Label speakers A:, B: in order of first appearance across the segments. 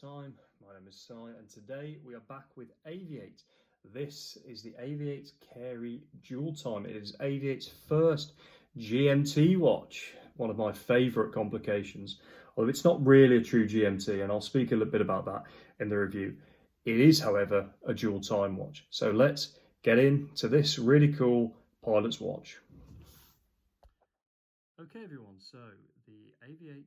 A: Time. My name is Si, and today we are back with AVI-8. This is the AVI-8 Carey Dualtime. It is AVI-8's first GMT watch, one of my favourite complications. Although it's not really a true GMT, and I'll speak a little bit about that in the review. It is, however, a dual time watch. So let's get into this really cool pilot's watch. Okay, everyone, so the AVI-8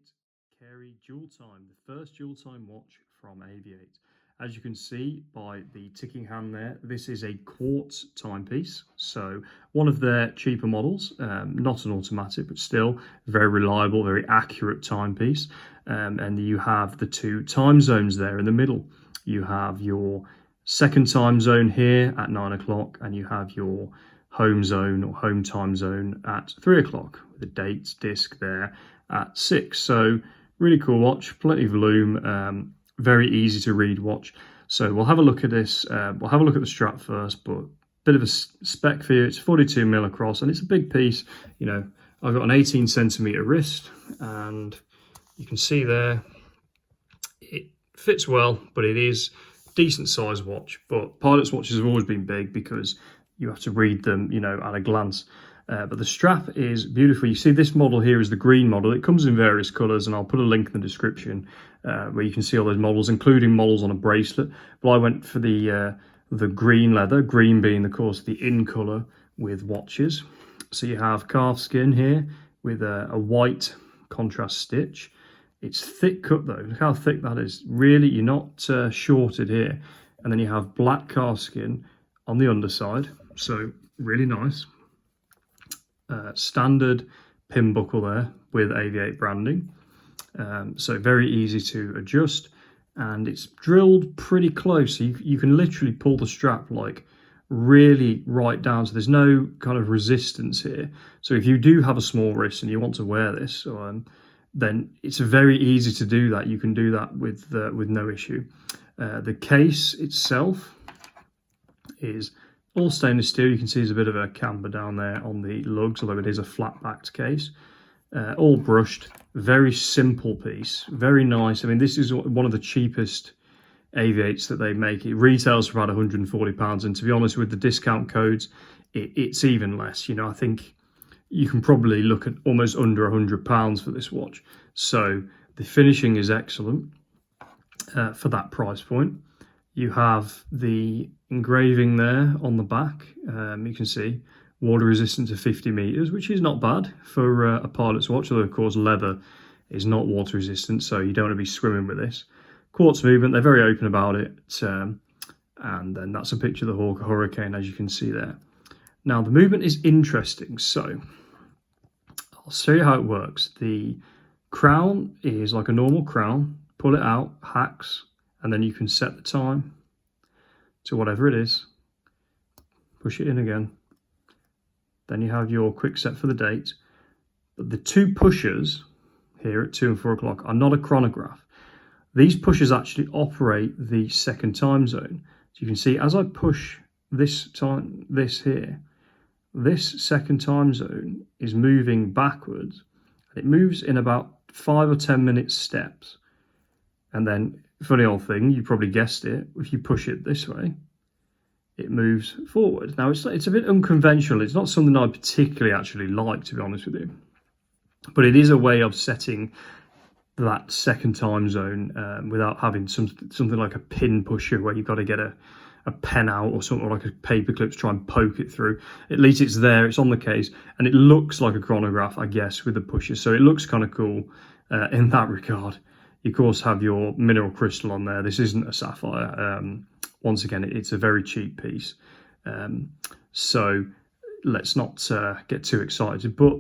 A: Carey Dualtime, the first dual-time watch from AVI-8. As you can see by the ticking hand there, this is a quartz timepiece. So one of their cheaper models, not an automatic, but still very reliable, very accurate timepiece. And you have the two time zones there in the middle. You have your second time zone here at 9 o'clock, and you have your home zone or home time zone at 3 o'clock with the dates disc there at 6. So really cool watch, plenty of volume, very easy to read watch. So we'll have a look at this. We'll have a look at the strap first, but bit of a spec for you. It's 42mm across, and it's a big piece. You know, I've got an 18cm wrist, and you can see there it fits well, but it is decent size watch. But pilot's watches have always been big because you have to read them, you know, at a glance. But the strap is beautiful. You see this model here is the green model. It comes in various colours, and I'll put a link in the description where you can see all those models, including models on a bracelet. But I went for the green leather, green being, of course, the in colour with watches. So you have calf skin here with a white contrast stitch. It's thick cut though. Look how thick that is. Really, you're not shorted here. And then you have black calf skin on the underside. So really nice. Standard pin buckle there with AVI-8 branding, so very easy to adjust, and it's drilled pretty close, so you can literally pull the strap like really right down, so there's no kind of resistance here. So if you do have a small wrist and you want to wear this, then it's very easy to do that. You can do that with no issue. The case itself is all stainless steel. You can see there's a bit of a camber down there on the lugs, although it is a flat-backed case. All brushed, very simple piece, very nice. I mean, this is one of the cheapest AVI-8s that they make. It retails for about £140, and to be honest, with the discount codes, it's even less. You know, I think you can probably look at almost under £100 for this watch. So the finishing is excellent for that price point. You have the engraving there on the back. You can see water resistant to 50 meters, which is not bad for a pilot's watch, although of course leather is not water resistant, so you don't want to be swimming with this. Quartz movement, they're very open about it. And then that's a picture of the Hawker Hurricane, as you can see there. Now the movement is interesting, so I'll show you how it works. The crown is like a normal crown. Pull it out, hacks, and then you can set the time to whatever it is. Push it in again. Then you have your quick set for the date. But the two pushers here at 2 and 4 o'clock are not a chronograph. These pushers actually operate the second time zone. So you can see as I push this here, this second time zone is moving backwards. It moves in about 5 or 10 minute steps. And then, funny old thing, you probably guessed it, if you push it this way, it moves forward. Now, it's a bit unconventional. It's not something I particularly actually like, to be honest with you. But it is a way of setting that second time zone without having something like a pin pusher where you've got to get a pen out or something like a paper clip to try and poke it through. At least it's there, it's on the case, and it looks like a chronograph, I guess, with the pusher. So it looks kind of cool in that regard. You, of course, have your mineral crystal on there. This isn't a sapphire. Once again, it's a very cheap piece. So let's not get too excited. But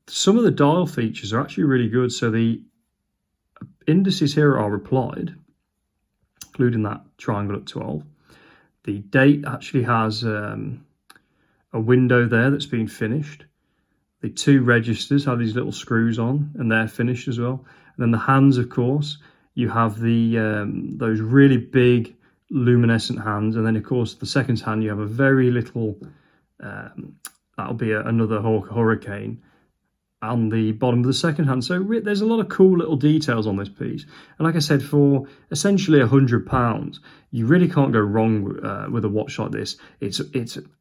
A: some of the dial features are actually really good. So the indices here are applied, including that triangle at 12. The date actually has a window there that's been finished. The two registers have these little screws on, and they're finished as well. And then the hands, of course, you have the those really big luminescent hands, and then of course the second hand you have a very little that'll be another Hawker Hurricane and the bottom of the second hand. So there's a lot of cool little details on this piece. And like I said, for essentially £100, you really can't go wrong with a watch like this. It's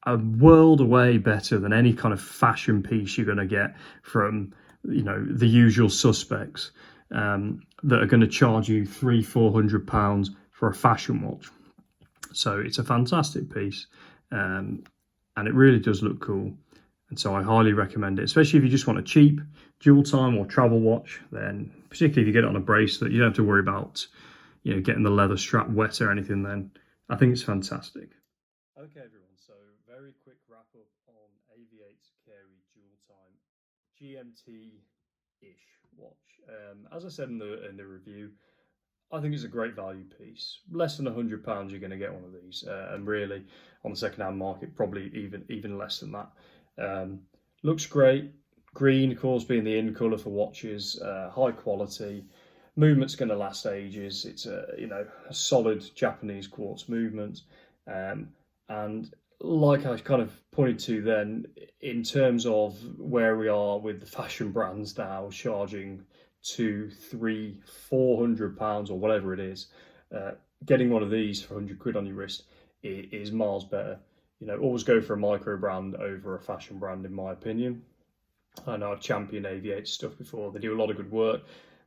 A: a world away better than any kind of fashion piece you're going to get from, you know, the usual suspects that are going to charge you £300-400 for a fashion watch. So it's a fantastic piece, and it really does look cool. And so I highly recommend it, especially if you just want a cheap dual time or travel watch. Then, particularly if you get it on a bracelet, you don't have to worry about, you know, getting the leather strap wet or anything. Then I think it's fantastic. Okay, everyone. So very quick wrap up on AVI-8 Carey Dualtime GMT-ish watch. As I said in the review, I think it's a great value piece. Less than £100, you're going to get one of these, and really on the second-hand market, probably even less than that. Looks great. Green, of course, being the in colour for watches. High quality. Movement's going to last ages. It's a solid Japanese quartz movement, and like I kind of pointed to then, in terms of where we are with the fashion brands now charging £200-400 or whatever it is, getting one of these for 100 quid on your wrist is miles better. You know, always go for a micro brand over a fashion brand, in my opinion. I know I've championed AVI-8 stuff before. They do a lot of good work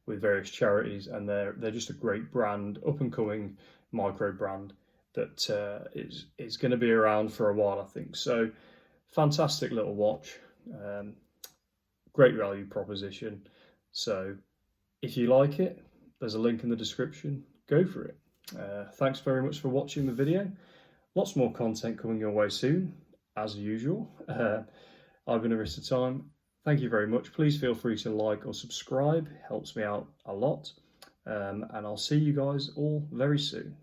A: with various charities, and they're just a great brand, up and coming micro brand that is going to be around for a while, I think. So fantastic little watch, great value proposition. So if you like it, there's a link in the description. Go for it. Thanks very much for watching the video. Lots more content coming your way soon, as usual. I've been Aristotime. Thank you very much. Please feel free to like or subscribe. It helps me out a lot. And I'll see you guys all very soon.